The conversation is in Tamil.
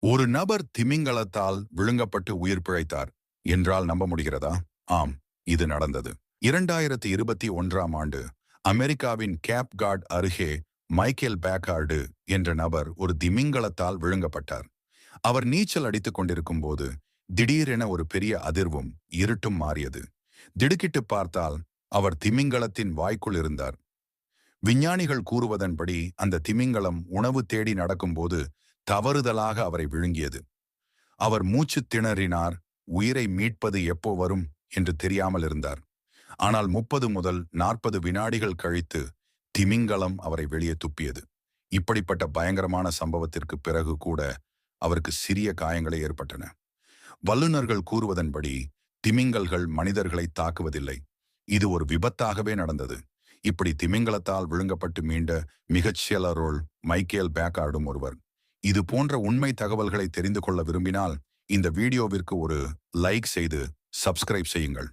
ஒரு நபர் திமிங்கலத்தால் விழுங்கப்பட்டு உயிர் பிழைத்தார் என்றால் நம்ப முடிகிறதா? ஆம், இது நடந்தது. 2021ஆம் ஆண்டு அமெரிக்காவின் கேப் கார்ட் அருகே மைக்கேல் பேக்கார்டு என்ற நபர் ஒரு திமிங்கலத்தால் விழுங்கப்பட்டார். அவர் நீச்சல் அடித்துக் கொண்டிருக்கும் போது திடீரென ஒரு பெரிய அதிர்வும் இருட்டும் மாறியது. திடுக்கிட்டு பார்த்தால் அவர் திமிங்கலத்தின் வாய்க்குள் இருந்தார். விஞ்ஞானிகள் கூறுவதன்படி அந்த திமிங்கலம் உணவு தேடி நடக்கும்போது தவறுதலாக அவரை விழுங்கியது. அவர் மூச்சு திணறினார். உயிரை மீட்பது எப்போ வரும் என்று தெரியாமல் இருந்தார். ஆனால் 30 முதல் 40 வினாடிகள் கழித்து திமிங்கலம் அவரை வெளியே துப்பியது. இப்படிப்பட்ட பயங்கரமான சம்பவத்திற்கு பிறகு கூட அவருக்கு சிறிய காயங்களே ஏற்பட்டன. வல்லுநர்கள் கூறுவதன்படி திமிங்கல்கள் மனிதர்களை தாக்குவதில்லை. இது ஒரு விபத்தாகவே நடந்தது. இப்படி திமிங்கலத்தால் விழுங்கப்பட்டு மீண்ட மிகச்சிலரோல் மைக்கேல் பேக்கார்டும் ஒருவர். இது போன்ற உண்மை தகவல்களை தெரிந்து கொள்ள விரும்பினால் இந்த வீடியோவிற்கு ஒரு லைக் செய்து சப்ஸ்கிரைப் செய்யுங்கள்.